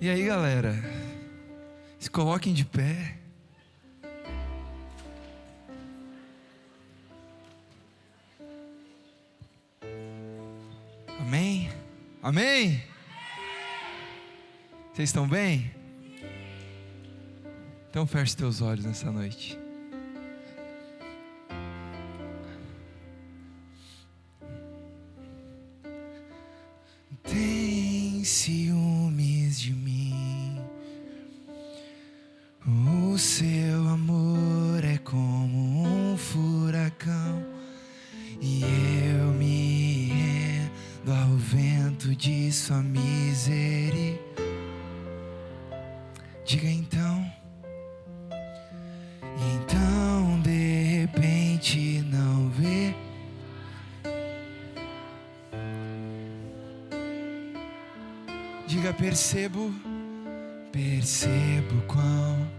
E aí, galera, se coloquem de pé. Amém? Amém? Vocês estão bem? Então feche teus olhos nessa noite. Tem ciúmes de mim, o seu amor é como um furacão, e eu me rendo ao vento de sua misericórdia. Diga então de repente não vê. Diga percebo quão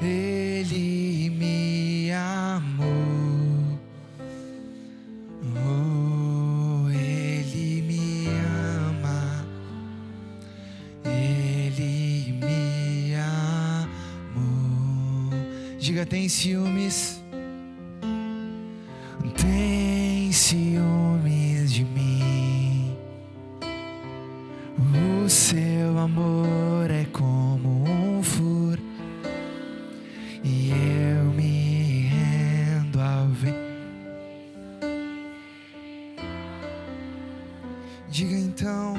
Ele me amou. Ele me ama. Ele me amou. Diga, tem ciúmes. Tem ciúmes de mim. O seu amor é como um furacão, e eu me rendo ao vento. Diga então.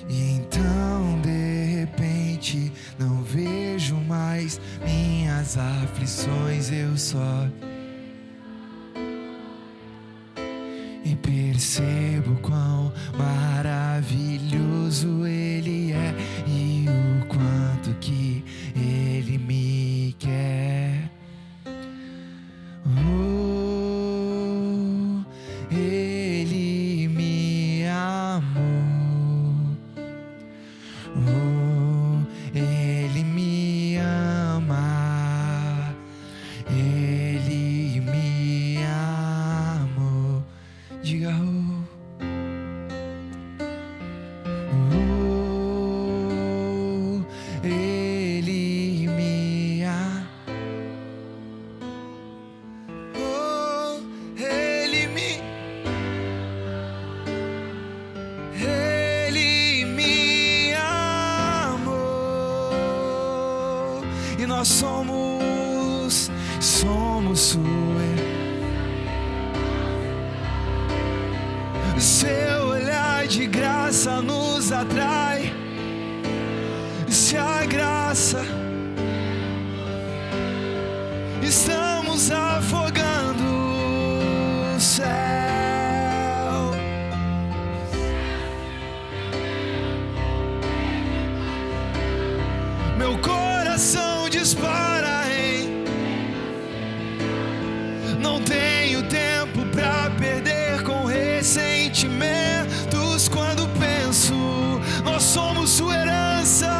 E então de repente não vejo mais minhas aflições, eu só e percebo quão maravilhoso Ele é e o quanto que Ele me quer. Ele me amou. Ele me ama. Ele me amou. Diga Ele me ama. Ele me amou. E nós somos sua. Seu olhar de graça nos atrai. Se a graça estamos afogando o céu. Meu coração dispara em. Não tenho tempo pra perder com ressentimentos quando penso. Nós somos sua herança.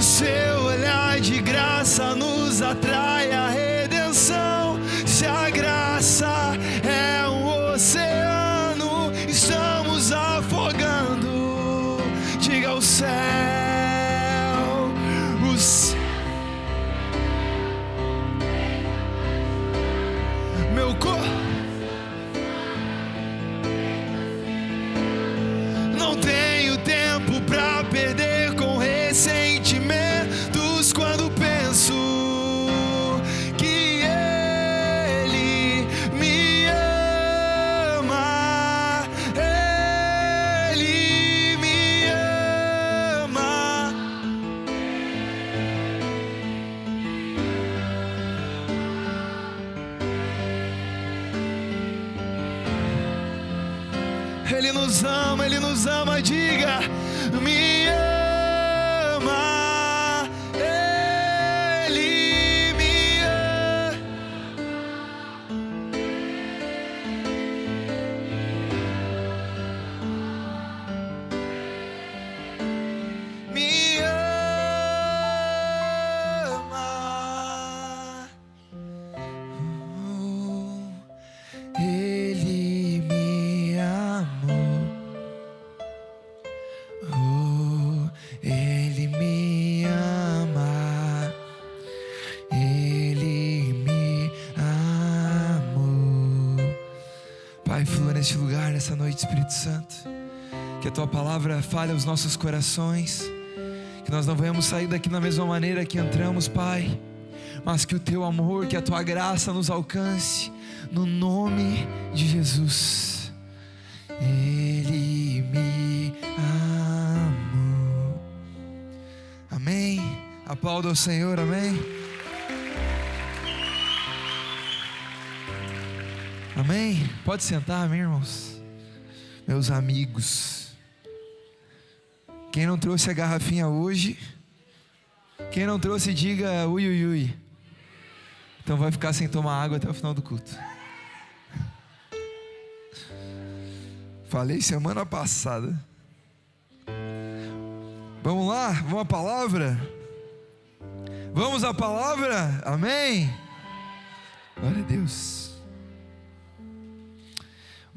Seu olhar de graça nos atrai a redenção. Se a graça é um oceano, estamos afogando. Diga ao céu, meu corpo. Não tenho tempo pra perder com ressentimentos quando penso que Ele me ama. Ele me ama. Ele nos ama, diga, me ama, Ele me ama. Espírito Santo. Que a Tua palavra fale aos nossos corações, que nós não venhamos sair daqui da mesma maneira que entramos, Pai, mas que o Teu amor, que a Tua graça nos alcance, no nome de Jesus. Ele me amou. Amém. Aplauda ao Senhor, amém. Amém. Pode sentar, amém, irmãos. Meus amigos, quem não trouxe a garrafinha hoje, quem não trouxe, diga ui, ui, ui. Então vai ficar sem tomar água até o final do culto. Falei semana passada. Vamos lá, vamos à palavra? Vamos à palavra? Amém? Glória a Deus.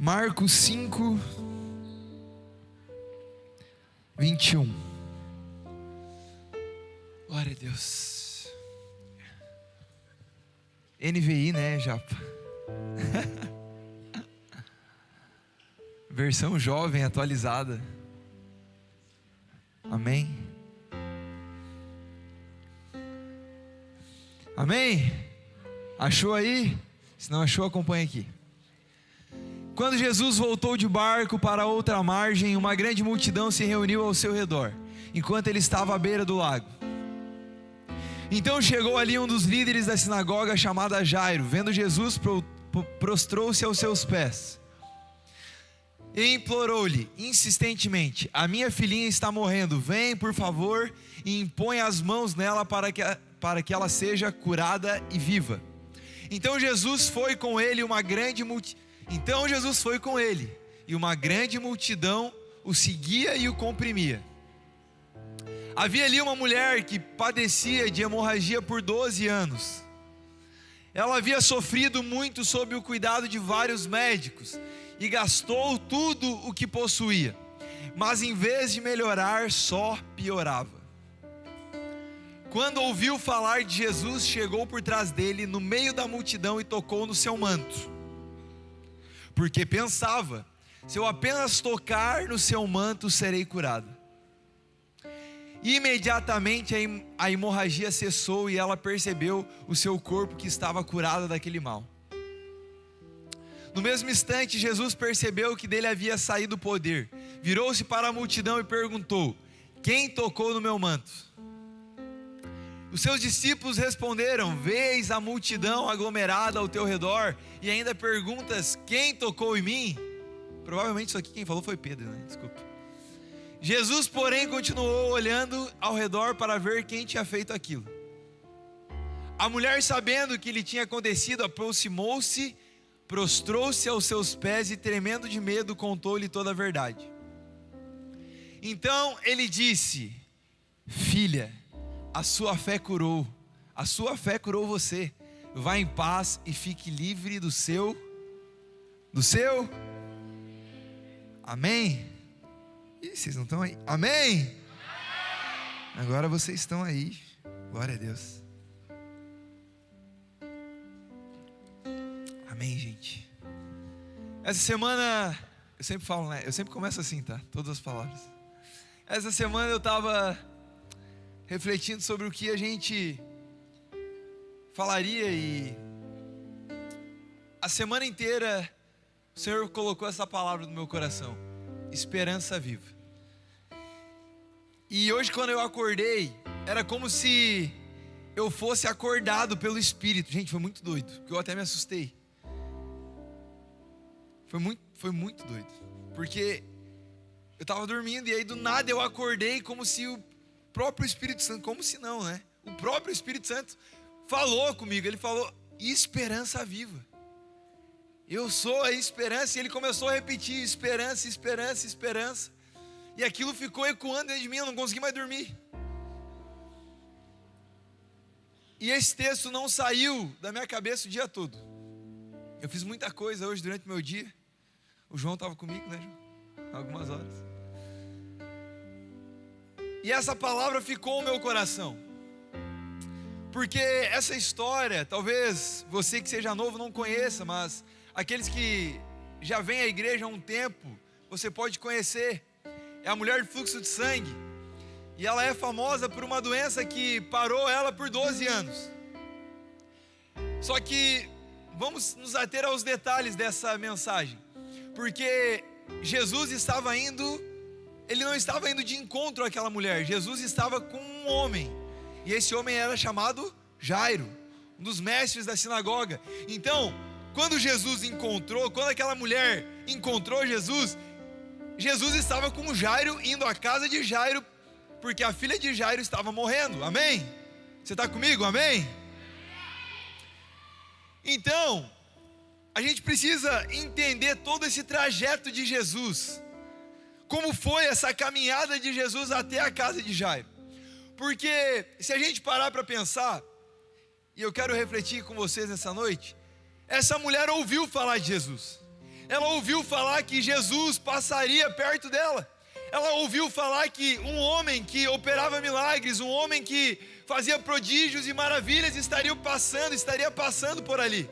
Marcos 5, 21. Glória a Deus. NVI, né, Japa? Versão jovem, atualizada. Amém? Amém? Achou aí? Se não achou, acompanha aqui. Quando Jesus voltou de barco para outra margem, uma grande multidão se reuniu ao seu redor, enquanto ele estava à beira do lago. Então chegou ali um dos líderes da sinagoga, chamado Jairo. Vendo Jesus, prostrou-se aos seus pés e implorou-lhe insistentemente: a minha filhinha está morrendo, vem por favor e impõe as mãos nela para que ela seja curada e viva. Então Jesus foi com ele e uma grande multidão o seguia e o comprimia. Havia ali uma mulher que padecia de hemorragia por 12 anos. Ela havia sofrido muito sob o cuidado de vários médicos e gastou tudo o que possuía, mas em vez de melhorar, só piorava. Quando ouviu falar de Jesus, chegou por trás dele, no meio da multidão, e tocou no seu manto, porque pensava: se eu apenas tocar no seu manto, serei curado. Imediatamente a hemorragia cessou e ela percebeu o seu corpo que estava curado daquele mal. No mesmo instante, Jesus percebeu que dele havia saído o poder. Virou-se para a multidão e perguntou: quem tocou no meu manto? Os seus discípulos responderam: vês a multidão aglomerada ao teu redor e ainda perguntas: quem tocou em mim? Provavelmente isso aqui quem falou foi Pedro, né? Desculpa. Jesus, porém, continuou olhando ao redor para ver quem tinha feito aquilo. A mulher, sabendo o que lhe tinha acontecido, aproximou-se, prostrou-se aos seus pés e, tremendo de medo, contou-lhe toda a verdade. Então ele disse: filha, a sua fé curou você. Vá em paz e fique livre do seu. Amém? Ih, vocês não estão aí? Amém? Agora vocês estão aí. Glória a Deus. Amém, gente. Essa semana, eu sempre falo, né? Eu sempre começo assim, tá? Todas as palavras. Essa semana eu estava refletindo sobre o que a gente falaria, e a semana inteira o Senhor colocou essa palavra no meu coração: esperança viva. E hoje, quando eu acordei, era como se eu fosse acordado pelo Espírito. Gente, foi muito doido, porque eu até me assustei. Foi muito doido, porque eu estava dormindo e aí do nada eu acordei como se o próprio Espírito Santo, como se não, né? O próprio Espírito Santo falou comigo. Ele falou: esperança viva. Eu sou a esperança. E ele começou a repetir: esperança, esperança, esperança. E aquilo ficou ecoando dentro de mim, eu não consegui mais dormir. E esse texto não saiu da minha cabeça o dia todo. Eu fiz muita coisa hoje durante o meu dia. O João estava comigo, né, João? Algumas horas. E essa palavra ficou no meu coração. Porque essa história, talvez você que seja novo não conheça, mas aqueles que já vêm à igreja há um tempo você pode conhecer. É a mulher de fluxo de sangue. E ela é famosa por uma doença que parou ela por 12 anos. Só que vamos nos ater aos detalhes dessa mensagem. Porque Jesus estava indo, ele não estava indo de encontro àquela mulher. Jesus estava com um homem. E esse homem era chamado Jairo, um dos mestres da sinagoga. Então, quando aquela mulher encontrou Jesus, Jesus estava com Jairo indo à casa de Jairo, porque a filha de Jairo estava morrendo. Amém? Você está comigo? Amém? Então, a gente precisa entender todo esse trajeto de Jesus. Como foi essa caminhada de Jesus até a casa de Jairo? Porque se a gente parar para pensar, e eu quero refletir com vocês nessa noite, essa mulher ouviu falar de Jesus. Ela ouviu falar que Jesus passaria perto dela. Ela ouviu falar que um homem que operava milagres, um homem que fazia prodígios e maravilhas estaria passando por ali.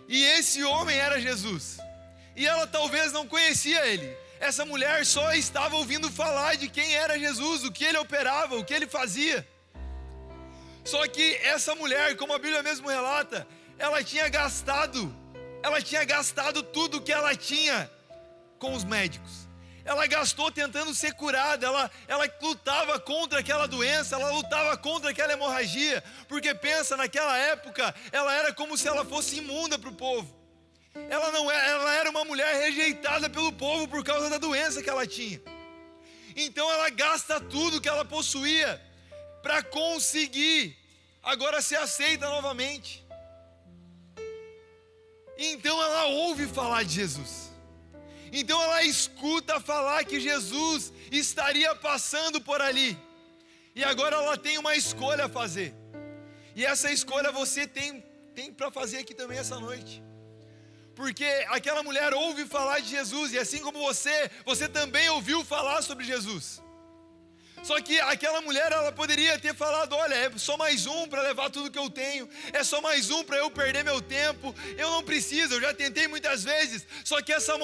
E esse homem era Jesus. E ela talvez não conhecia ele. Essa mulher só estava ouvindo falar de quem era Jesus, o que ele operava, o que ele fazia. Só que essa mulher, como a Bíblia mesmo relata, ela tinha gastado tudo que ela tinha com os médicos. Ela gastou tentando ser curada, ela lutava contra aquela doença, ela lutava contra aquela hemorragia, porque pensa, naquela época, ela era como se ela fosse imunda para o povo. Ela era uma mulher rejeitada pelo povo por causa da doença que ela tinha. Então ela gasta tudo que ela possuía para conseguir agora ser aceita novamente. Então ela ouve falar de Jesus. Então ela escuta falar que Jesus estaria passando por ali. E agora ela tem uma escolha a fazer. E essa escolha você tem para fazer aqui também essa noite. Porque aquela mulher ouve falar de Jesus, e assim como você também ouviu falar sobre Jesus. Só que aquela mulher, ela poderia ter falado: olha, é só mais um para levar tudo que eu tenho, é só mais um para eu perder meu tempo, eu não preciso, eu já tentei muitas vezes. Só que essa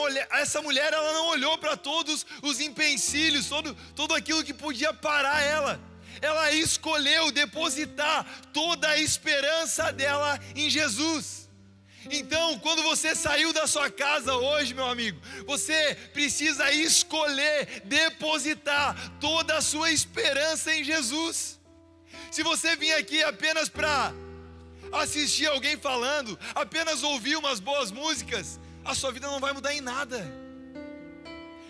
mulher ela não olhou para todos os empecilhos, tudo aquilo que podia parar ela. Ela escolheu depositar toda a esperança dela em Jesus. Então, quando você saiu da sua casa hoje, meu amigo, você precisa escolher depositar toda a sua esperança em Jesus. Se você vir aqui apenas para assistir alguém falando, apenas ouvir umas boas músicas, a sua vida não vai mudar em nada.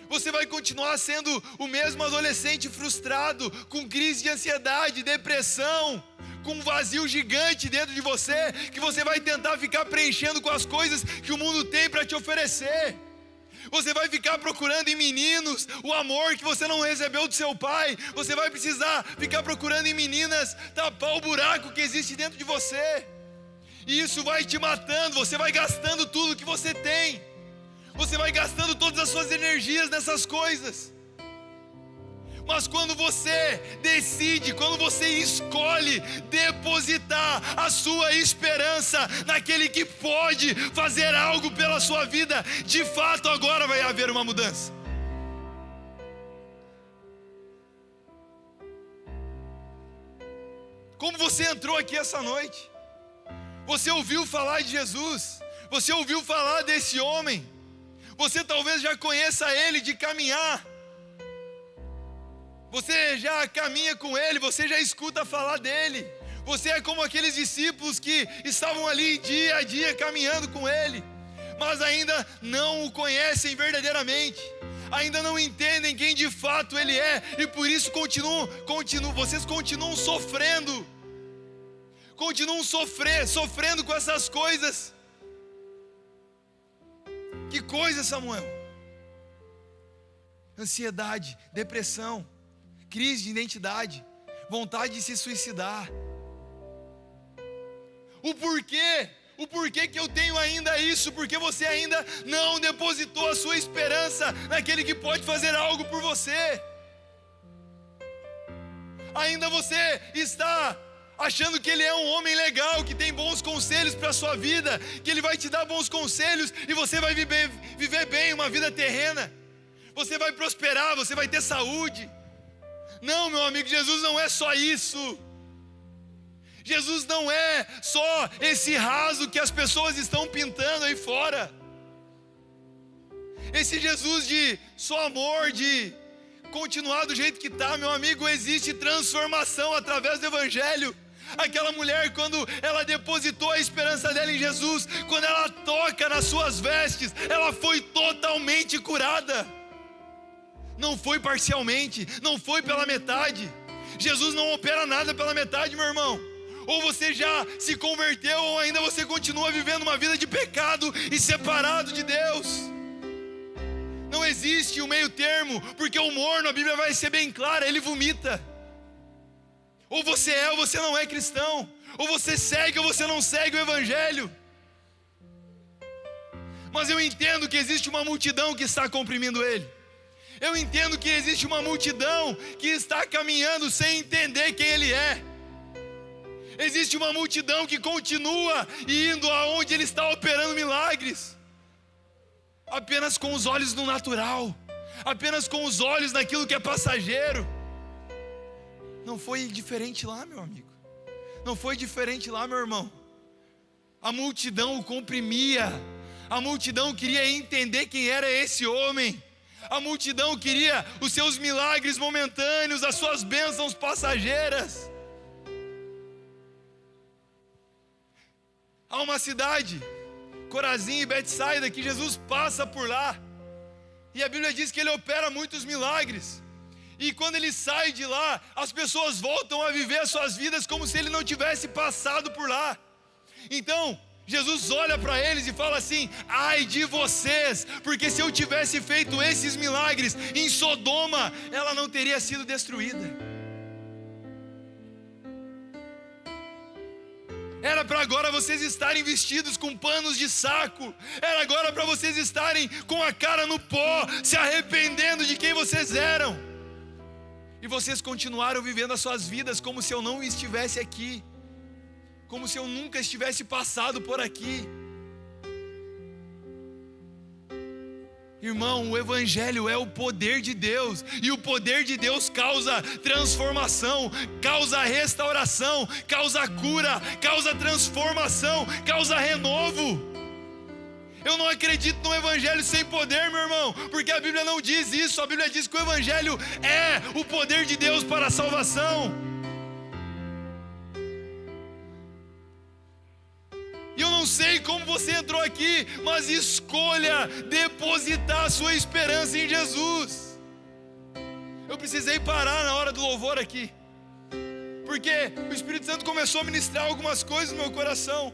Você vai continuar sendo o mesmo adolescente frustrado, com crise de ansiedade, depressão, com um vazio gigante dentro de você, que você vai tentar ficar preenchendo com as coisas que o mundo tem para te oferecer. Você vai ficar procurando em meninos o amor que você não recebeu do seu pai. Você vai precisar ficar procurando em meninas tapar o buraco que existe dentro de você. E isso vai te matando, você vai gastando tudo que você tem. Você vai gastando todas as suas energias nessas coisas. Mas quando você decide, quando você escolhe depositar a sua esperança naquele que pode fazer algo pela sua vida, de fato agora vai haver uma mudança. Como você entrou aqui essa noite? Você ouviu falar de Jesus? Você ouviu falar desse homem? Você talvez já conheça ele de caminhar. Você já caminha com ele, você já escuta falar dele. Você é como aqueles discípulos que estavam ali dia a dia caminhando com ele, mas ainda não o conhecem verdadeiramente, ainda não entendem quem de fato ele é, e por isso vocês continuam sofrendo. Continuam sofrendo com essas coisas. Que coisa, Samuel? Ansiedade, depressão, crise de identidade, vontade de se suicidar. O porquê que eu tenho ainda isso? Porque você ainda não depositou a sua esperança naquele que pode fazer algo por você. Ainda você está achando que ele é um homem legal, que tem bons conselhos para a sua vida, que ele vai te dar bons conselhos e você vai viver bem uma vida terrena. você vai prosperar, você vai ter saúde. Não, meu amigo, Jesus não é só isso. Jesus não é só esse raso que as pessoas estão pintando aí fora. Esse Jesus de só amor, de continuar do jeito que está, meu amigo, existe transformação através do Evangelho. Aquela mulher, quando ela depositou a esperança dela em Jesus, quando ela toca nas suas vestes, ela foi totalmente curada. Não foi parcialmente, não foi pela metade. Jesus não opera nada pela metade, meu irmão. Ou você já se converteu, ou ainda você continua vivendo uma vida de pecado e separado de Deus. Não existe o meio termo, porque o morno, a Bíblia vai ser bem clara, ele vomita. Ou você é ou você não é cristão. Ou você segue ou você não segue o Evangelho. Mas eu entendo que existe uma multidão que está comprimindo ele. Eu entendo que existe uma multidão que está caminhando sem entender quem ele é. Existe uma multidão que continua indo aonde ele está operando milagres, apenas com os olhos no natural, apenas com os olhos naquilo que é passageiro. Não foi diferente lá, meu amigo. Não foi diferente lá, meu irmão. A multidão o comprimia. A multidão queria entender quem era esse homem. A multidão queria os seus milagres momentâneos, as suas bênçãos passageiras. Há uma cidade, Corazim e Betsaida, que Jesus passa por lá. E a Bíblia diz que ele opera muitos milagres. E quando ele sai de lá, as pessoas voltam a viver as suas vidas como se ele não tivesse passado por lá. Então, Jesus olha para eles e fala assim: ai de vocês, porque se eu tivesse feito esses milagres em Sodoma, ela não teria sido destruída. Era para agora vocês estarem vestidos com panos de saco. Era agora para vocês estarem com a cara no pó, se arrependendo de quem vocês eram. E vocês continuaram vivendo as suas vidas como se eu não estivesse aqui, como se eu nunca estivesse passado por aqui. Irmão, o Evangelho é o poder de Deus, e o poder de Deus causa transformação, causa restauração, causa cura, causa transformação, causa renovo. Eu não acredito no Evangelho sem poder, meu irmão, porque a Bíblia não diz isso. A Bíblia diz que o Evangelho é o poder de Deus para a salvação. E eu não sei como você entrou aqui, mas escolha depositar a sua esperança em Jesus. Eu precisei parar na hora do louvor aqui, porque o Espírito Santo começou a ministrar algumas coisas no meu coração.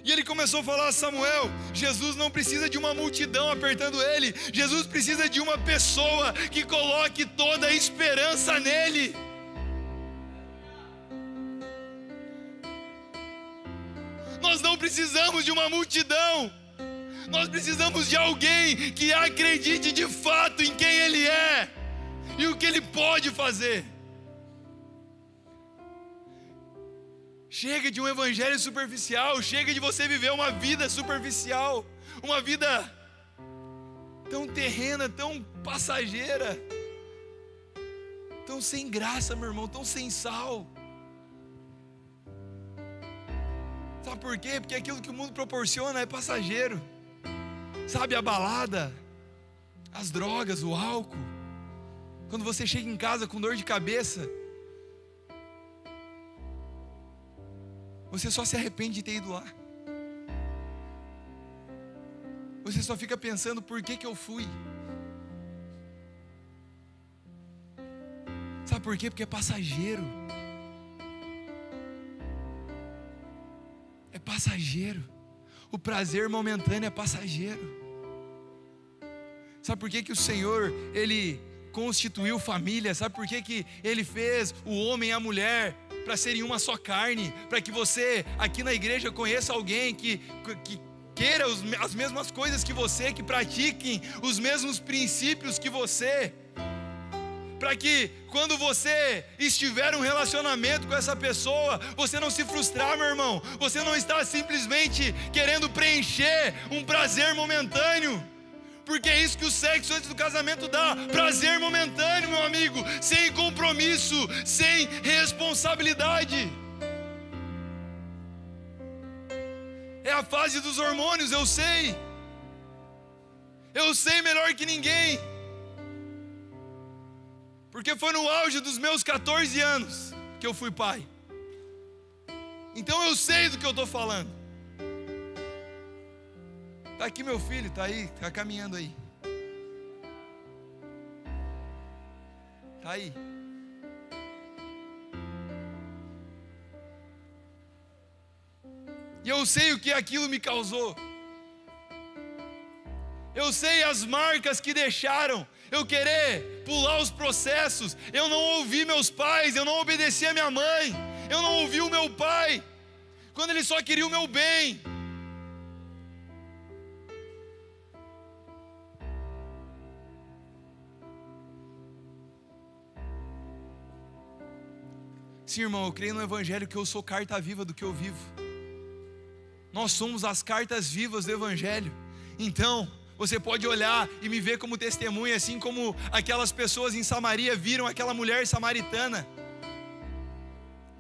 E ele começou a falar: Samuel, Jesus não precisa de uma multidão apertando ele. Jesus precisa de uma pessoa que coloque toda a esperança nele. Nós não precisamos de uma multidão. Nós precisamos de alguém que acredite de fato em quem ele é e o que ele pode fazer. Chega de um evangelho superficial. Chega de você viver uma vida superficial, uma vida tão terrena, tão passageira, tão sem graça, meu irmão, tão sem sal. Sabe por quê? Porque aquilo que o mundo proporciona é passageiro. Sabe, a balada, as drogas, o álcool. Quando você chega em casa com dor de cabeça, você só se arrepende de ter ido lá. Você só fica pensando: por que eu fui? Sabe por quê? Porque é passageiro. É passageiro. O prazer momentâneo é passageiro. Sabe por que o Senhor, Ele constituiu família? Sabe por que Ele fez o homem e a mulher para serem uma só carne? Para que você aqui na igreja conheça alguém que queira as mesmas coisas que você, que pratiquem os mesmos princípios que você, para que quando você estiver em um relacionamento com essa pessoa, você não se frustrar, meu irmão. Você não está simplesmente querendo preencher um prazer momentâneo, porque é isso que o sexo antes do casamento dá, prazer momentâneo, meu amigo, sem compromisso, sem responsabilidade. É a fase dos hormônios, eu sei melhor que ninguém, porque foi no auge dos meus 14 anos que eu fui pai. Então eu sei do que eu estou falando. Está aqui meu filho, está aí, está caminhando aí. Está aí. E eu sei o que aquilo me causou. Eu sei as marcas que deixaram eu querer pular os processos. Eu não ouvi meus pais, eu não obedeci a minha mãe, eu não ouvi o meu pai, quando ele só queria o meu bem. Sim, irmão, eu creio no Evangelho que eu sou carta viva do que eu vivo. Nós somos as cartas vivas do Evangelho. Então, você pode olhar e me ver como testemunha, assim como aquelas pessoas em Samaria viram aquela mulher samaritana,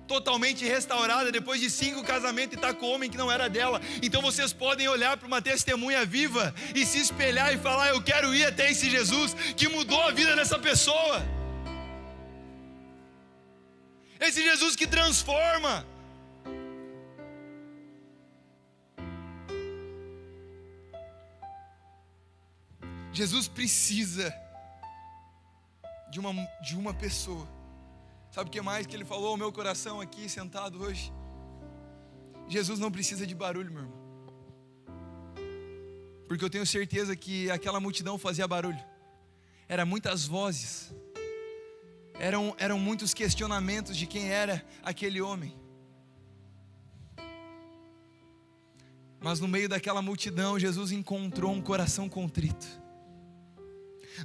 totalmente restaurada, depois de 5 casamentos e está com o homem que não era dela. Então vocês podem olhar para uma testemunha viva e se espelhar e falar: eu quero ir até esse Jesus que mudou a vida dessa pessoa. Esse Jesus que transforma. Jesus precisa de uma pessoa. Sabe o que mais que ele falou ao meu coração aqui sentado hoje? Jesus não precisa de barulho, meu irmão, porque eu tenho certeza que aquela multidão fazia barulho. Eram muitas vozes, eram muitos questionamentos de quem era aquele homem. Mas no meio daquela multidão, Jesus encontrou um coração contrito.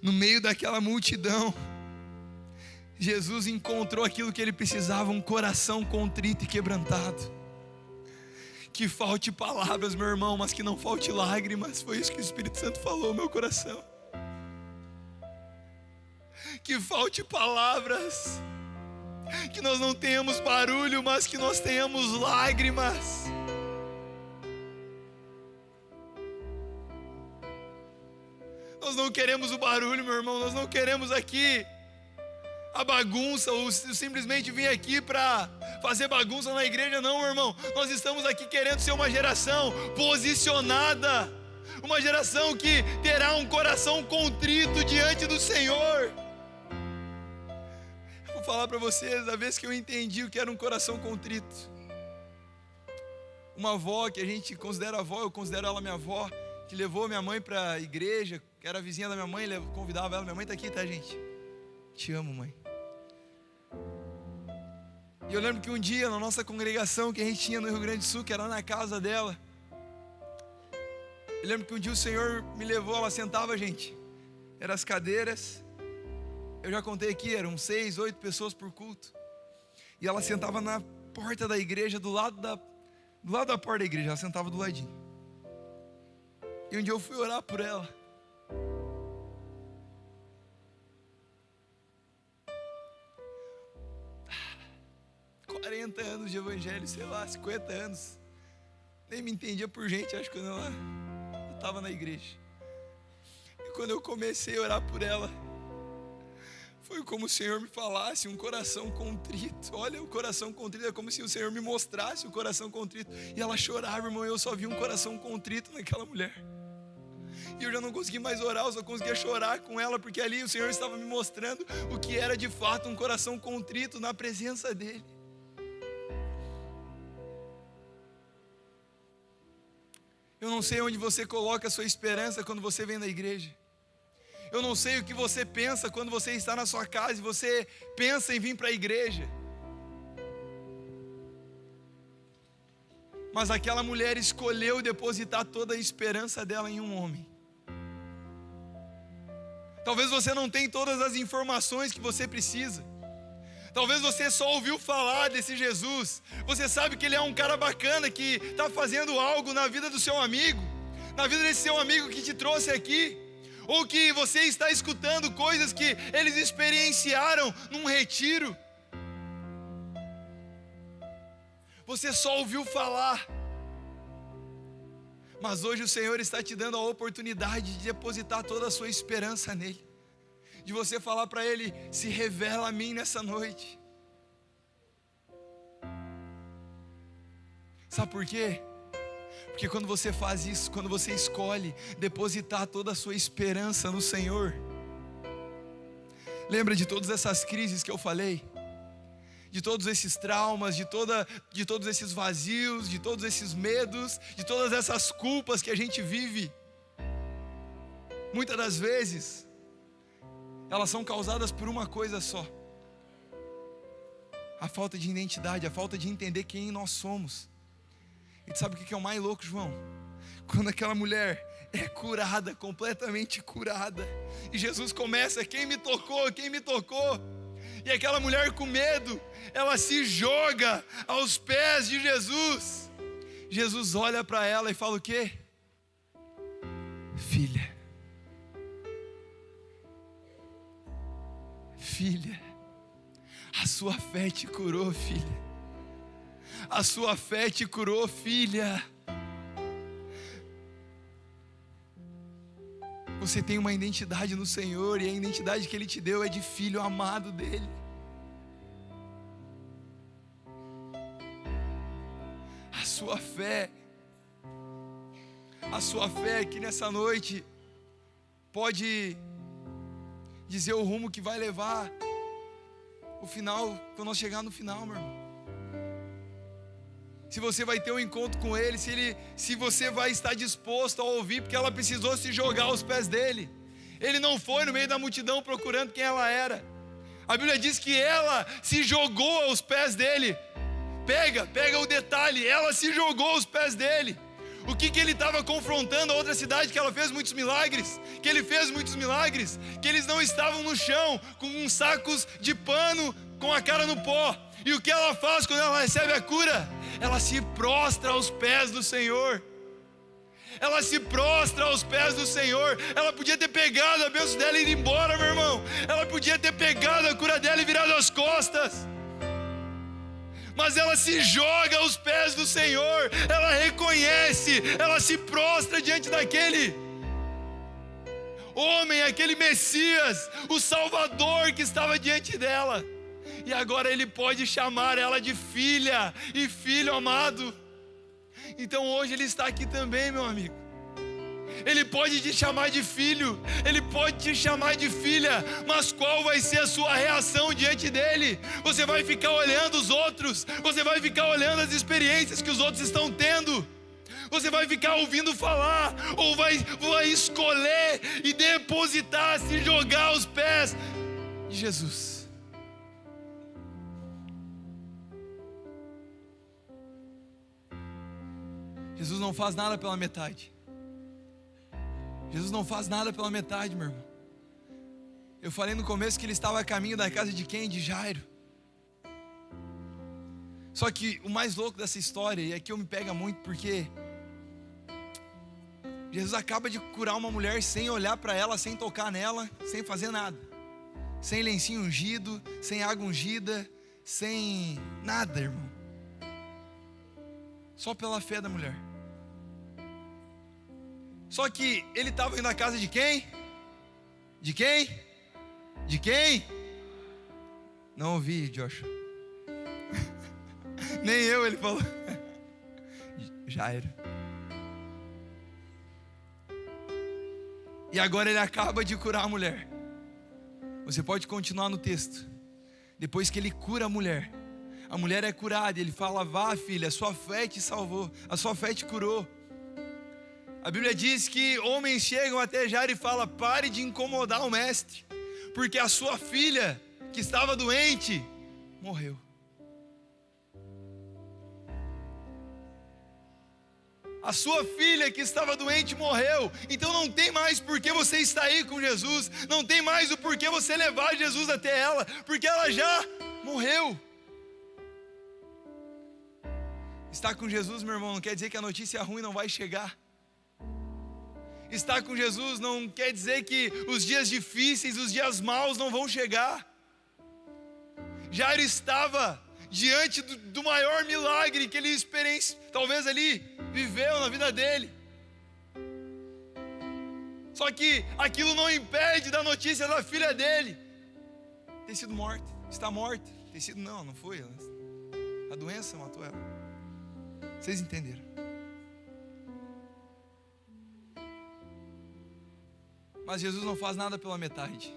No meio daquela multidão, Jesus encontrou aquilo que ele precisava, um coração contrito e quebrantado. Que falte palavras, meu irmão, mas que não falte lágrimas. Foi isso que o Espírito Santo falou ao meu coração. Que falte palavras, que nós não tenhamos barulho, mas que nós tenhamos lágrimas. Nós não queremos o barulho, meu irmão, nós não queremos aqui a bagunça, ou simplesmente vir aqui para fazer bagunça na igreja, não, meu irmão. Nós estamos aqui querendo ser uma geração posicionada, uma geração que terá um coração contrito diante do Senhor. Eu vou falar para vocês, a vez que eu entendi o que era um coração contrito. Uma avó, que a gente considera avó, eu considero ela minha avó, que levou minha mãe para a igreja, que era vizinha da minha mãe, convidava ela. Minha mãe está aqui, tá, gente? Te amo, mãe. E eu lembro que um dia, na nossa congregação que a gente tinha no Rio Grande do Sul, que era na casa dela, eu lembro que um dia o Senhor me levou, ela sentava, gente, eram as cadeiras, eu já contei aqui, eram 6, 8 pessoas por culto, e ela sentava na porta da igreja, do lado da porta da igreja, ela sentava do ladinho. E um dia eu fui orar por ela. 40 anos de evangelho, sei lá, 50 anos. Nem me entendia por gente, acho que quando eu estava na igreja. E quando eu comecei a orar por ela, foi como o Senhor me falasse, um coração contrito. Olha, o coração contrito, é como se o Senhor me mostrasse o coração contrito. E ela chorava, irmão, e eu só vi um coração contrito naquela mulher. E eu já não consegui mais orar, eu só conseguia chorar com ela, porque ali o Senhor estava me mostrando o que era de fato um coração contrito na presença dEle. Eu não sei onde você coloca a sua esperança quando você vem na igreja. Eu não sei o que você pensa quando você está na sua casa e você pensa em vir para a igreja. Mas aquela mulher escolheu depositar toda a esperança dela em um homem. Talvez você não tenha todas as informações que você precisa. Talvez você só ouviu falar desse Jesus. Você sabe que ele é um cara bacana, que está fazendo algo na vida do seu amigo, na vida desse seu amigo que te trouxe aqui. ou que você está escutando coisas que eles experienciaram num retiro. Você só ouviu falar, mas hoje o Senhor está te dando a oportunidade de depositar toda a sua esperança nele, de você falar para ele: se revela a mim nessa noite. Sabe por quê? Porque quando você faz isso, quando você escolhe depositar toda a sua esperança no Senhor, lembra de todas essas crises que eu falei? De todos esses traumas, de todos esses vazios, de todos esses medos, de todas essas culpas que a gente vive. Muitas das vezes, elas são causadas por uma coisa só: a falta de identidade, a falta de entender quem nós somos. E sabe o que é o mais louco, João? Quando aquela mulher é curada, completamente curada, e Jesus começa: quem me tocou? Quem me tocou? E aquela mulher com medo, ela se joga aos pés de Jesus. Jesus olha para ela e fala o quê? Filha, filha, a sua fé te curou, filha. A sua fé te curou, filha. Você tem uma identidade no Senhor, e a identidade que Ele te deu é de filho amado dEle. A sua fé aqui nessa noite pode dizer o rumo que vai levar o final, quando nós chegar no final, meu irmão. Se você vai ter um encontro com Ele, se você vai estar disposto a ouvir, porque ela precisou se jogar aos pés dEle. Ele não foi no meio da multidão procurando quem ela era. A Bíblia diz que ela se jogou aos pés dEle. Pega o detalhe, ela se jogou aos pés dEle. O que Ele estava confrontando a outra cidade que ela fez muitos milagres? Que Ele fez muitos milagres? Que eles não estavam no chão com uns sacos de pano com a cara no pó. E o que ela faz quando ela recebe a cura? Ela se prostra aos pés do Senhor. Ela se prostra aos pés do Senhor. Ela podia ter pegado a bênção dela e ido embora, meu irmão. Ela podia ter pegado a cura dela e virado as costas. Mas ela se joga aos pés do Senhor. Ela reconhece, ela se prostra diante daquele homem, aquele Messias, o Salvador que estava diante dela. E agora Ele pode chamar ela de filha e filho amado. Então hoje Ele está aqui também, meu amigo. Ele pode te chamar de filho, Ele pode te chamar de filha. Mas qual vai ser a sua reação diante dEle? Você vai ficar olhando os outros? Você vai ficar olhando as experiências que os outros estão tendo? Você vai ficar ouvindo falar? Ou vai escolher e depositar, se jogar aos pés de Jesus? Jesus não faz nada pela metade. Jesus não faz nada pela metade, meu irmão. Eu falei no começo que Ele estava a caminho da casa de quem? De Jairo. Só que o mais louco dessa história, e aqui eu me pega muito, porque Jesus acaba de curar uma mulher sem olhar para ela, sem tocar nela, sem fazer nada. Sem lencinho ungido, sem água ungida, sem nada, irmão. Só pela fé da mulher. Só que Ele estava indo na casa de quem? De quem? De quem? Não ouvi, Joshua. Nem eu, ele falou. Jairo. E agora Ele acaba de curar a mulher. Você pode continuar no texto. Depois que Ele cura a mulher é curada. Ele fala: vá, filha, a sua fé te salvou, a sua fé te curou. A Bíblia diz que homens chegam até Jairo e falam: pare de incomodar o mestre, porque a sua filha, que estava doente, morreu. A sua filha que estava doente morreu. Então não tem mais por que você estar aí com Jesus. Não tem mais o porquê você levar Jesus até ela, porque ela já morreu. Estar com Jesus, meu irmão, não quer dizer que a notícia ruim não vai chegar. estar com Jesus não quer dizer que os dias difíceis, os dias maus não vão chegar. Jairo estava diante do maior milagre que ele talvez ali viveu na vida dele. Só que aquilo não impede da notícia da filha dele ter sido morta, está morta. Ter sido, não foi. A doença matou ela. Vocês entenderam? Mas Jesus não faz nada pela metade.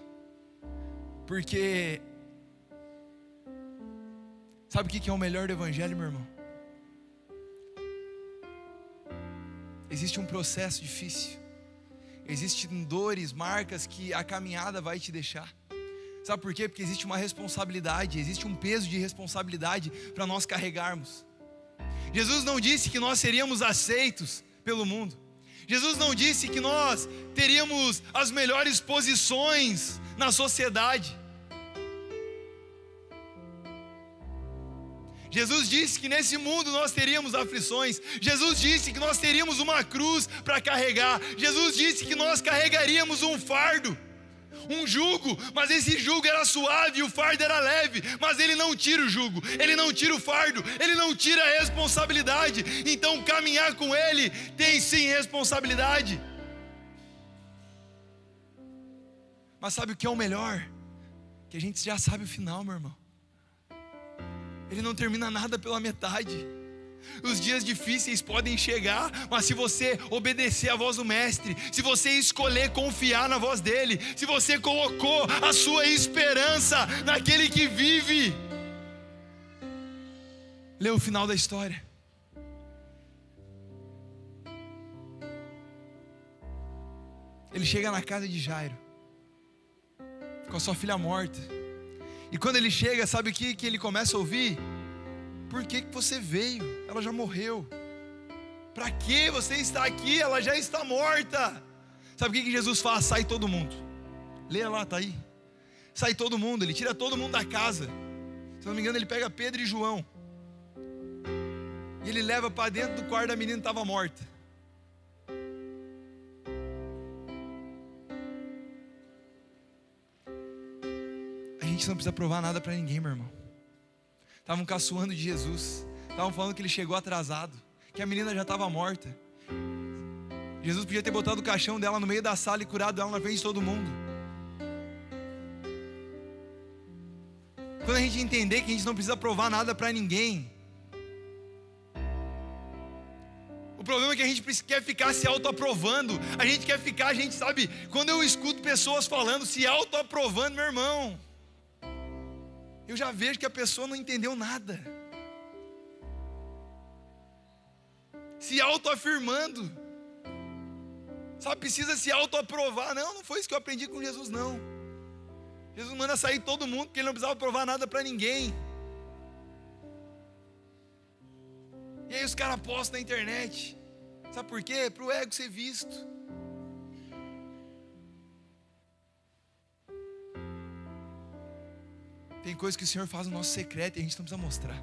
Porque sabe o que é o melhor do evangelho, meu irmão? Existe um processo difícil. Existem dores, marcas que a caminhada vai te deixar. Sabe por quê? Porque existe uma responsabilidade, existe um peso de responsabilidade para nós carregarmos. Jesus não disse que nós seríamos aceitos pelo mundo. Jesus não disse que nós teríamos as melhores posições na sociedade. Jesus disse que nesse mundo nós teríamos aflições. Jesus disse que nós teríamos uma cruz para carregar. Jesus disse que nós carregaríamos um fardo, um jugo, mas esse jugo era suave e o fardo era leve. Mas Ele não tira o jugo, Ele não tira o fardo, Ele não tira a responsabilidade. Então caminhar com Ele tem sim responsabilidade. Mas sabe o que é o melhor? Que a gente já sabe o final, meu irmão. Ele não termina nada pela metade. Os dias difíceis podem chegar, mas se você obedecer à voz do Mestre, se você escolher confiar na voz dEle, se você colocou a sua esperança naquele que vive, lê o final da história. Ele chega na casa de Jairo, com a sua filha morta. E quando ele chega, sabe o que ele começa a ouvir? Por que você veio? Ela já morreu. Para que você está aqui? Ela já está morta. Sabe o que Jesus faz? Sai todo mundo. Leia lá, está aí. Sai todo mundo, ele tira todo mundo da casa. Se não me engano, ele pega Pedro e João. E ele leva para dentro do quarto da menina que estava morta. A gente não precisa provar nada para ninguém, meu irmão. Estavam caçoando de Jesus. Estavam falando que ele chegou atrasado, que a menina já estava morta. Jesus podia ter botado o caixão dela no meio da sala e curado ela na frente de todo mundo. Quando a gente entender que a gente não precisa provar nada para ninguém, o problema é que a gente quer ficar se autoaprovando. A gente sabe, quando eu escuto pessoas falando, se autoaprovando, meu irmão, eu já vejo que a pessoa não entendeu nada. Se autoafirmando, sabe, precisa se autoaprovar. Não foi isso que eu aprendi com Jesus, não. Jesus manda sair todo mundo, porque ele não precisava provar nada para ninguém. E aí os caras postam na internet. Sabe por quê? Para o ego ser visto. Tem coisa que o Senhor faz no nosso secreto e a gente não precisa mostrar.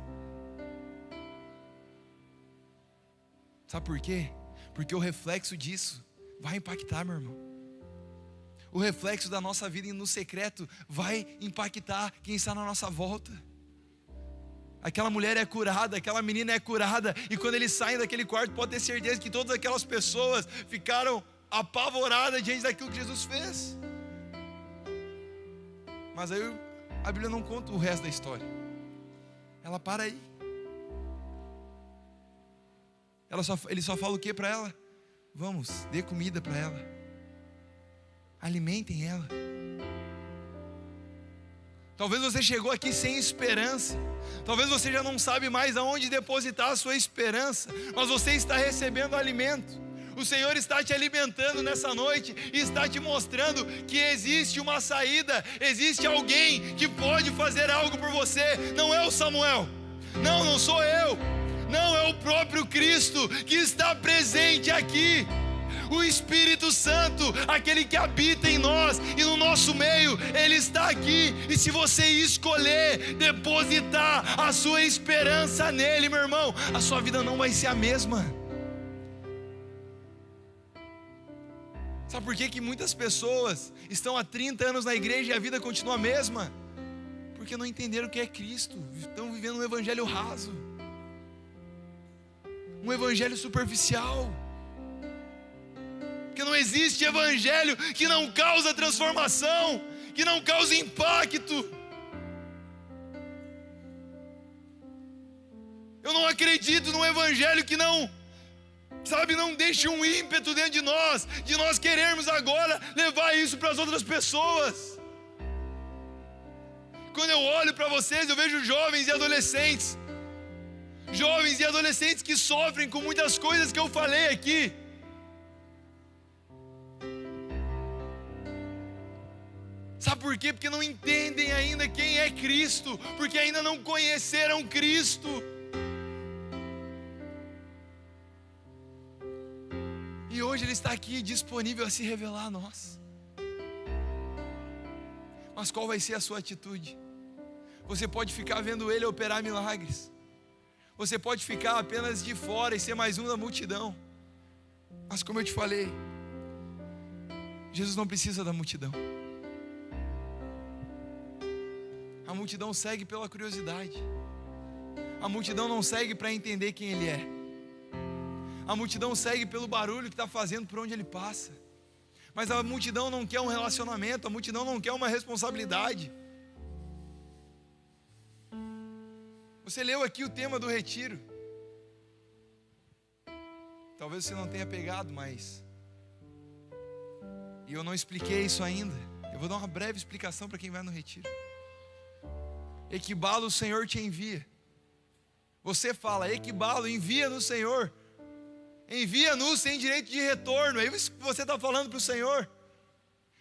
Sabe por quê? Porque o reflexo disso vai impactar, meu irmão. O reflexo da nossa vida no secreto vai impactar quem está na nossa volta. Aquela mulher é curada, aquela menina é curada, e quando eles saem daquele quarto, pode ter certeza que todas aquelas pessoas ficaram apavoradas diante daquilo que Jesus fez. Mas aí a Bíblia não conta o resto da história. Ela para aí. Ele só fala o que para ela? Vamos, dê comida para ela. Alimentem ela. Talvez você chegou aqui sem esperança. Talvez você já não sabe mais aonde depositar a sua esperança. Mas você está recebendo alimento. O Senhor está te alimentando nessa noite e está te mostrando que existe uma saída, existe alguém que pode fazer algo por você. Não é o Samuel, não sou eu, não, é o próprio Cristo que está presente aqui. O Espírito Santo, aquele que habita em nós e no nosso meio, Ele está aqui. E se você escolher depositar a sua esperança nele, meu irmão, a sua vida não vai ser a mesma. Sabe por que muitas pessoas estão há 30 anos na igreja e a vida continua a mesma? Porque não entenderam o que é Cristo, estão vivendo um evangelho raso, um evangelho superficial. Porque não existe evangelho que não causa transformação, que não causa impacto. Eu não acredito num evangelho que não deixe um ímpeto dentro de nós querermos agora levar isso para as outras pessoas. Quando eu olho para vocês, eu vejo jovens e adolescentes que sofrem com muitas coisas que eu falei aqui. Sabe por quê? Porque não entendem ainda quem é Cristo, porque ainda não conheceram Cristo. E hoje Ele está aqui disponível a se revelar a nós. Mas qual vai ser a sua atitude? Você pode ficar vendo Ele operar milagres. Você pode ficar apenas de fora e ser mais um da multidão. Mas como eu te falei, Jesus não precisa da multidão. A multidão segue pela curiosidade. A multidão não segue para entender quem Ele é. A multidão segue pelo barulho que está fazendo por onde Ele passa. Mas a multidão não quer um relacionamento, a multidão não quer uma responsabilidade. Você leu aqui o tema do retiro. Talvez você não tenha pegado, mas... E eu não expliquei isso ainda. Eu vou dar uma breve explicação para quem vai no retiro. Equibalo, o Senhor te envia. Você fala, equibalo, envia no Senhor. Envia-nos sem direito de retorno. É isso que você está falando para o Senhor.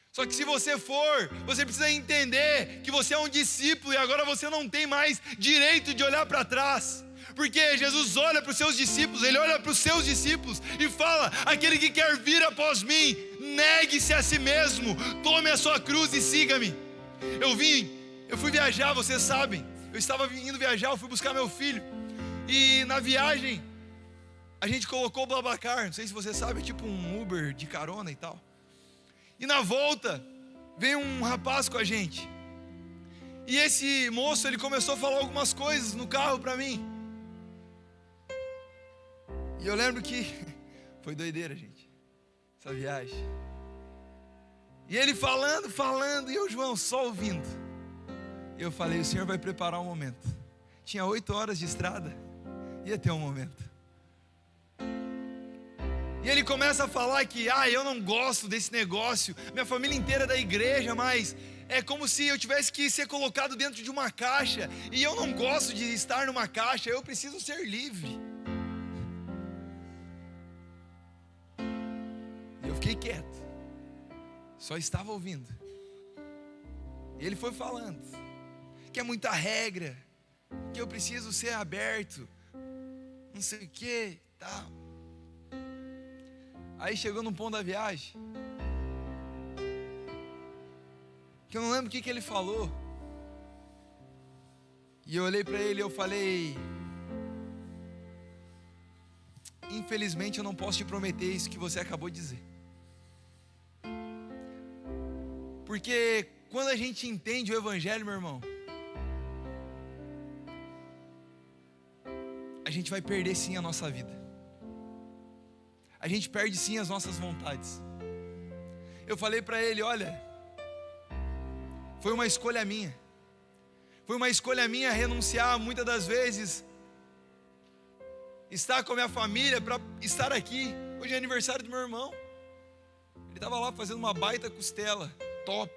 Só que se você for, você precisa entender que você é um discípulo e agora você não tem mais direito de olhar para trás. Porque Jesus olha para os seus discípulos, Ele olha para os seus discípulos e fala: aquele que quer vir após mim, negue-se a si mesmo, tome a sua cruz e siga-me. Eu fui viajar, vocês sabem. Eu estava indo viajar, eu fui buscar meu filho. E na viagem, a gente colocou o BlaBlaCar, não sei se você sabe, é tipo um Uber de carona e tal. E na volta, veio um rapaz com a gente. E esse moço, ele começou a falar algumas coisas no carro para mim. E eu lembro que foi doideira, gente, essa viagem. E ele falando, e eu, João, só ouvindo. E eu falei, o Senhor vai preparar um momento. Tinha 8 horas de estrada, ia ter um momento. E ele começa a falar que, eu não gosto desse negócio, minha família inteira é da igreja, mas é como se eu tivesse que ser colocado dentro de uma caixa, e eu não gosto de estar numa caixa, eu preciso ser livre. E eu fiquei quieto, só estava ouvindo. E ele foi falando que é muita regra, que eu preciso ser aberto, não sei o que, tal. Aí chegou num ponto da viagem, que eu não lembro o que ele falou. E eu olhei para ele e eu falei: infelizmente eu não posso te prometer isso que você acabou de dizer. Porque quando a gente entende o Evangelho, meu irmão, a gente vai perder sim a nossa vida. A gente perde sim as nossas vontades. Eu falei para ele, olha, foi uma escolha minha. Foi uma escolha minha renunciar muitas das vezes, estar com a minha família para estar aqui. Hoje é aniversário do meu irmão. Ele estava lá fazendo uma baita costela, top.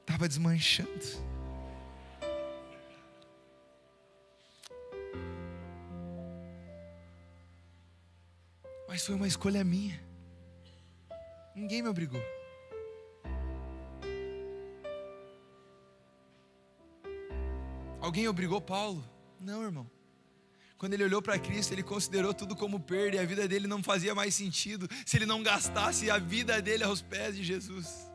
Estava desmanchando. Mas foi uma escolha minha. Ninguém me obrigou. Alguém obrigou Paulo? Não, irmão. Quando ele olhou para Cristo, ele considerou tudo como perda, e a vida dele não fazia mais sentido se ele não gastasse a vida dele aos pés de Jesus.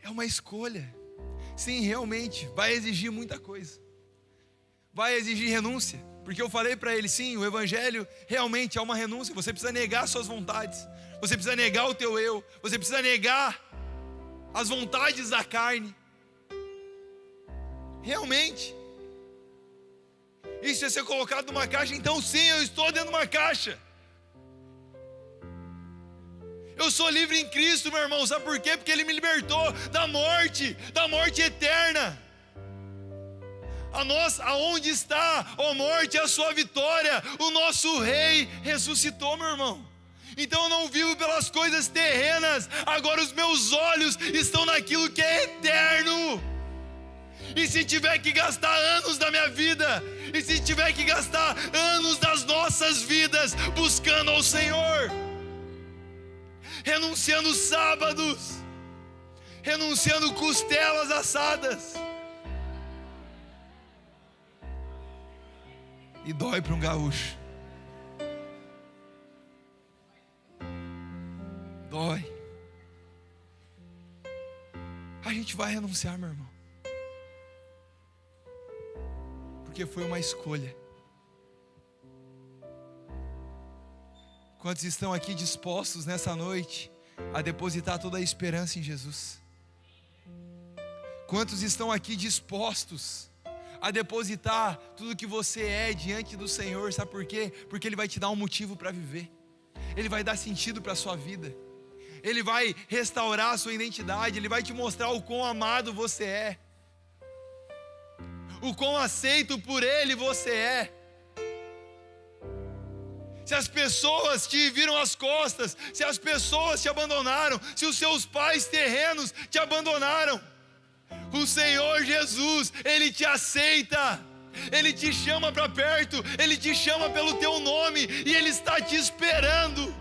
É uma escolha. Sim, realmente, vai exigir muita coisa. vai exigir renúncia. Porque eu falei para ele, sim, o evangelho realmente é uma renúncia. Você precisa negar suas vontades. Você precisa negar o teu eu. Você precisa negar as vontades da carne. Realmente. Isso é ser colocado numa caixa. Então sim, eu estou dentro de uma caixa. Eu sou livre em Cristo, meu irmão. Sabe por quê? Porque Ele me libertou da morte eterna. Aonde está, ó morte, a sua vitória? O nosso rei ressuscitou, meu irmão. Então eu não vivo pelas coisas terrenas. Agora os meus olhos estão naquilo que é eterno. E se tiver que gastar anos da minha vida, e se tiver que gastar anos das nossas vidas buscando ao Senhor, renunciando sábados, renunciando costelas assadas. E dói para um gaúcho. Dói. A gente vai renunciar, meu irmão. Porque foi uma escolha. Quantos estão aqui dispostos nessa noite a depositar toda a esperança em Jesus? Quantos estão aqui dispostos a depositar tudo que você é diante do Senhor? Sabe por quê? Porque Ele vai te dar um motivo para viver. Ele vai dar sentido para a sua vida. Ele vai restaurar a sua identidade. Ele vai te mostrar o quão amado você é, o quão aceito por Ele você é. Se as pessoas te viram as costas, se as pessoas te abandonaram, se os seus pais terrenos te abandonaram, o Senhor Jesus, Ele te aceita, Ele te chama para perto, Ele te chama pelo teu nome e Ele está te esperando.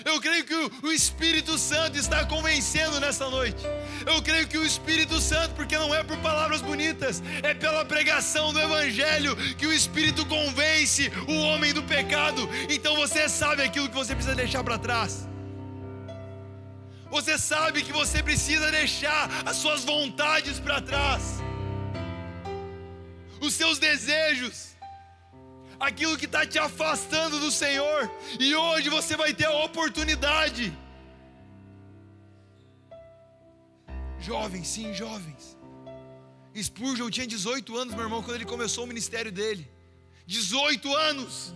Eu creio que o Espírito Santo está convencendo nessa noite. Eu creio que o Espírito Santo, porque não é por palavras bonitas, é pela pregação do Evangelho que o Espírito convence o homem do pecado. Então você sabe aquilo que você precisa deixar para trás. Você sabe que você precisa deixar as suas vontades para trás, os seus desejos, aquilo que está te afastando do Senhor. E hoje você vai ter a oportunidade. Jovens, sim, jovens. Spurgeon tinha 18 anos, meu irmão, quando ele começou o ministério dele. 18 anos.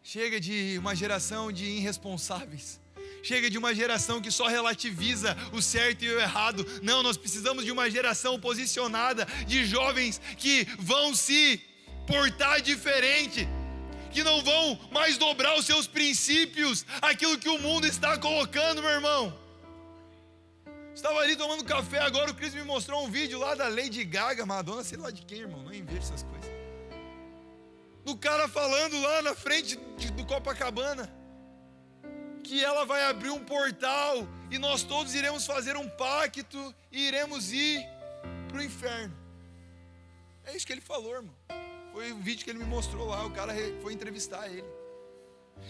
Chega de uma geração de irresponsáveis. Chega de uma geração que só relativiza o certo e o errado. Não, nós precisamos de uma geração posicionada, de jovens que vão se portar diferente, que não vão mais dobrar os seus princípios, aquilo que o mundo está colocando, meu irmão. Estava ali tomando café agora, o Cris me mostrou um vídeo lá da Lady Gaga, Madonna, sei lá de quem, irmão, não invejo essas coisas. Do cara falando lá na frente do Copacabana, que ela vai abrir um portal e nós todos iremos fazer um pacto e iremos ir para o inferno. É isso que ele falou, irmão. Foi o vídeo que ele me mostrou lá, o cara foi entrevistar ele.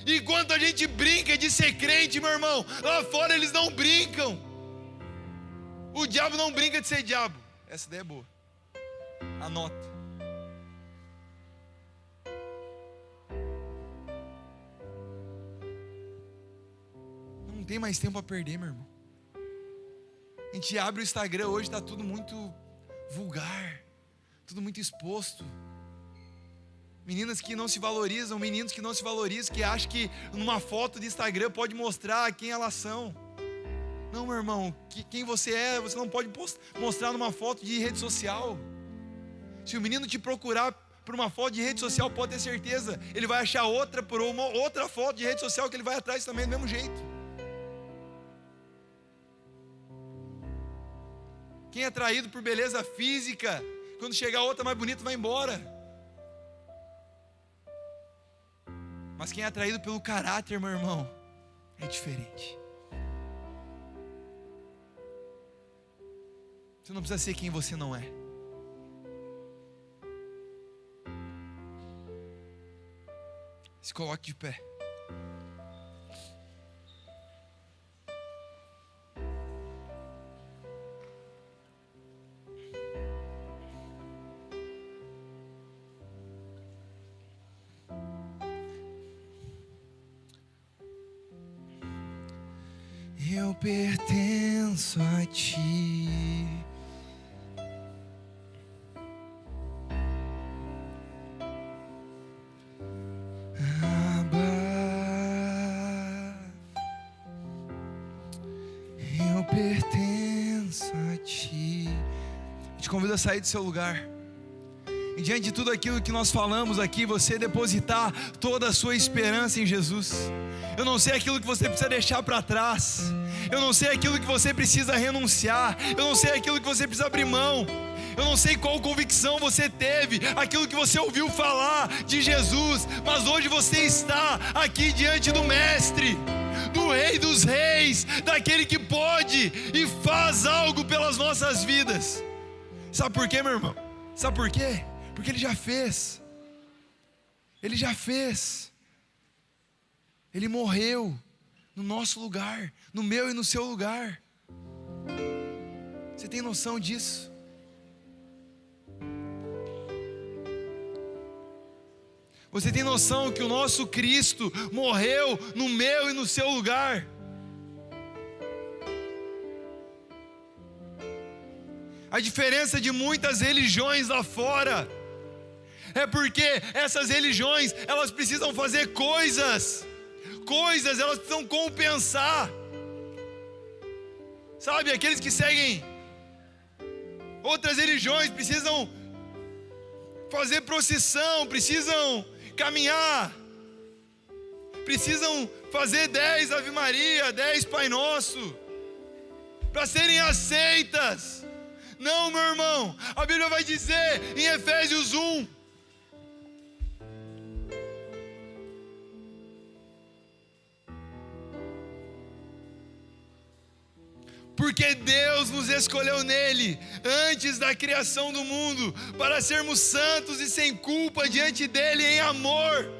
Enquanto a gente brinca de ser crente, meu irmão, lá fora eles não brincam. O diabo não brinca de ser diabo. Essa ideia é boa. Anota. Não tem mais tempo a perder, meu irmão. A gente abre o Instagram hoje, está tudo muito vulgar, tudo muito exposto. Meninas que não se valorizam, meninos que não se valorizam, que acham que numa foto de Instagram pode mostrar quem elas são. Não, meu irmão, quem você é, você não pode mostrar numa foto de rede social. Se o menino te procurar por uma foto de rede social, pode ter certeza, ele vai achar outra por uma outra foto de rede social que ele vai atrás também do mesmo jeito. Quem é atraído por beleza física, quando chegar outra mais bonita, vai embora. Mas quem é atraído pelo caráter, meu irmão, é diferente. Você não precisa ser quem você não é. Se coloque de pé. Eu pertenço a ti. Abba, eu pertenço a ti. Eu te convido a sair do seu lugar. E diante de tudo aquilo que nós falamos aqui, você depositar toda a sua esperança em Jesus. Eu não sei aquilo que você precisa deixar para trás. Eu não sei aquilo que você precisa renunciar. Eu não sei aquilo que você precisa abrir mão. Eu não sei qual convicção você teve, aquilo que você ouviu falar de Jesus, mas hoje você está aqui diante do Mestre, do Rei dos Reis, daquele que pode e faz algo pelas nossas vidas. Sabe por quê, meu irmão? Sabe por quê? Porque Ele já fez. Ele já fez. Ele morreu no nosso lugar, no meu e no seu lugar. Você tem noção disso? Você tem noção que o nosso Cristo morreu no meu e no seu lugar? A diferença de muitas religiões lá fora é porque essas religiões, elas precisam fazer coisas, elas precisam compensar. Sabe, aqueles que seguem outras religiões precisam fazer procissão, precisam caminhar, precisam fazer 10 Ave Maria, 10 Pai Nosso, para serem aceitas. Não, meu irmão, a Bíblia vai dizer em Efésios 1, porque Deus nos escolheu nele, antes da criação do mundo, para sermos santos e sem culpa diante dele em amor.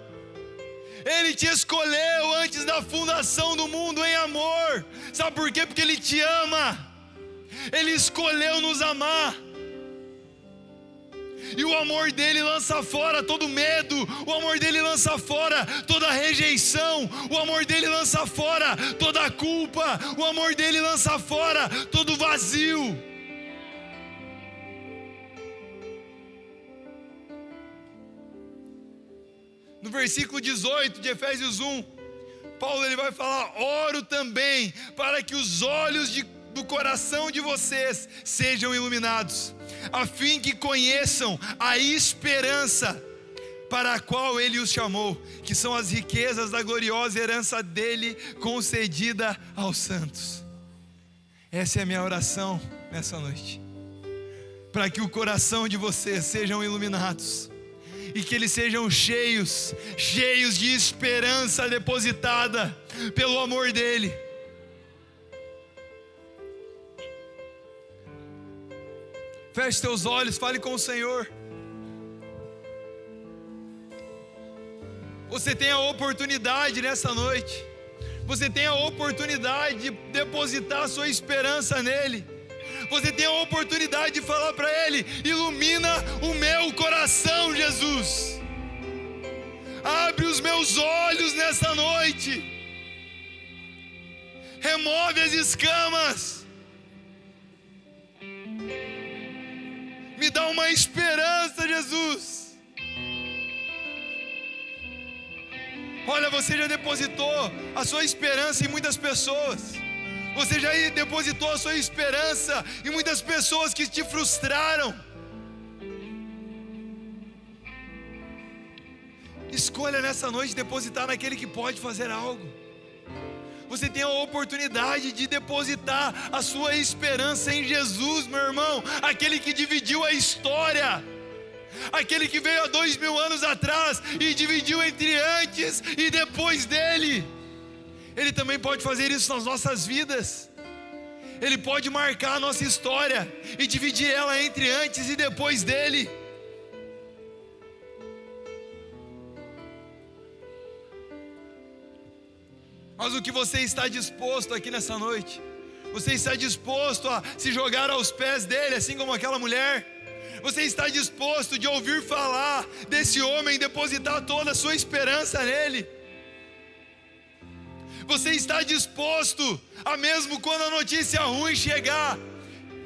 Ele te escolheu antes da fundação do mundo em amor. Sabe por quê? Porque Ele te ama. Ele escolheu nos amar. E o amor dele lança fora todo medo, o amor dele lança fora toda rejeição, o amor dele lança fora toda culpa, o amor dele lança fora todo vazio. No versículo 18 de Efésios 1, Paulo ele vai falar: oro também para que os olhos do coração de vocês sejam iluminados, a fim que conheçam a esperança para a qual Ele os chamou, que são as riquezas da gloriosa herança dele concedida aos santos. Essa é a minha oração nessa noite, para que o coração de vocês sejam iluminados e que eles sejam cheios de esperança depositada pelo amor dele. Feche teus olhos, fale com o Senhor. Você tem a oportunidade nessa noite, você tem a oportunidade de depositar a sua esperança nele. Você tem a oportunidade de falar para Ele: ilumina o meu coração, Jesus. Abre os meus olhos nessa noite. Remove as escamas. Me dá uma esperança, Jesus. Olha, você já depositou a sua esperança em muitas pessoas. Você já depositou a sua esperança em muitas pessoas que te frustraram. Escolha nessa noite depositar naquele que pode fazer algo. Você tem a oportunidade de depositar a sua esperança em Jesus, meu irmão. Aquele que dividiu a história, aquele que veio há 2000 anos atrás e dividiu entre antes e depois dele. Ele também pode fazer isso nas nossas vidas. Ele pode marcar a nossa história e dividir ela entre antes e depois dele. Mas o que você está disposto aqui nessa noite? Você está disposto a se jogar aos pés dele, assim como aquela mulher? Você está disposto de ouvir falar desse homem, depositar toda a sua esperança nele? Você está disposto a, mesmo quando a notícia ruim chegar,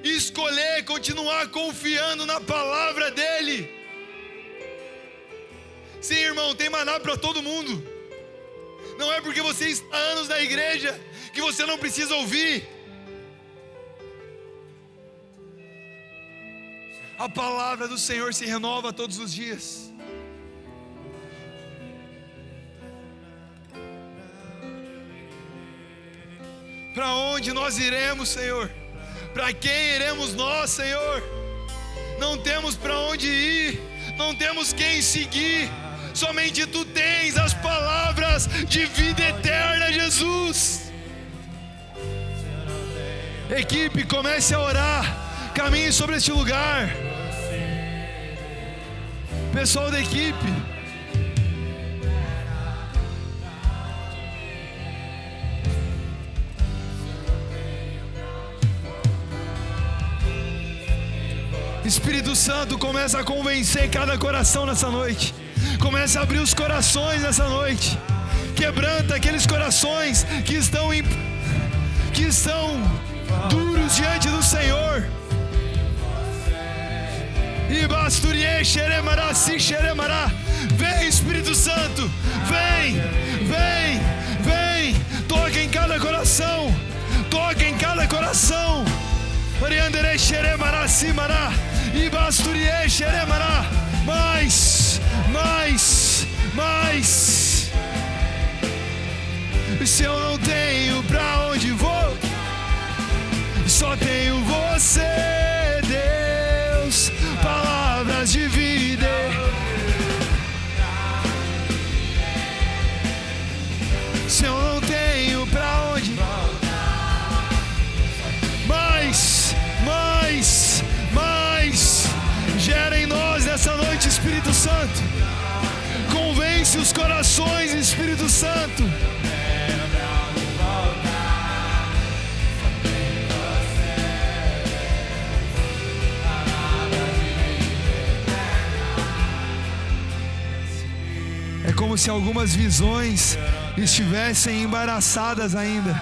escolher continuar confiando na palavra dele? Sim, irmão, tem maná para todo mundo. Não é porque você está há anos na igreja que você não precisa ouvir. A palavra do Senhor se renova todos os dias. Para onde nós iremos, Senhor? Para quem iremos nós, Senhor? Não temos para onde ir, não temos quem seguir. Somente Tu tens as palavras de vida eterna, Jesus. Equipe, comece a orar. Caminhe sobre este lugar. Pessoal da equipe, Espírito Santo, começa a convencer cada coração nessa noite. Começa a abrir os corações nessa noite. Quebranta aqueles corações que estão duros diante do Senhor. Vem, Espírito Santo, vem. Toca em cada coração. Mais. Se eu não tenho pra onde vou, só tenho você, Deus. Palavras de vida. Se eu não tenho pra onde, mais. Gera em nós nessa noite, Espírito Santo. Convence os corações, Espírito Santo. É como se algumas visões estivessem embaraçadas ainda.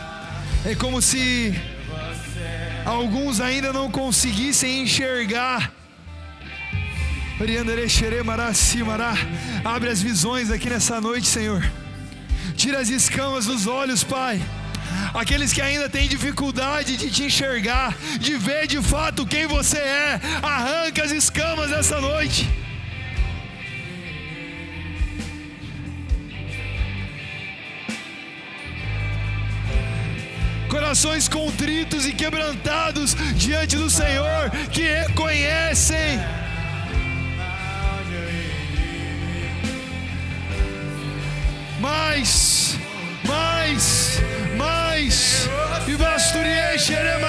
É como se alguns ainda não conseguissem enxergar. Abre as visões aqui nessa noite, Senhor. Tira as escamas dos olhos, Pai. Aqueles que ainda têm dificuldade de te enxergar, de ver de fato quem você é, arranca as escamas nessa noite. Corações contritos e quebrantados diante do Senhor, que reconhecem. Mais. E basturie xerema.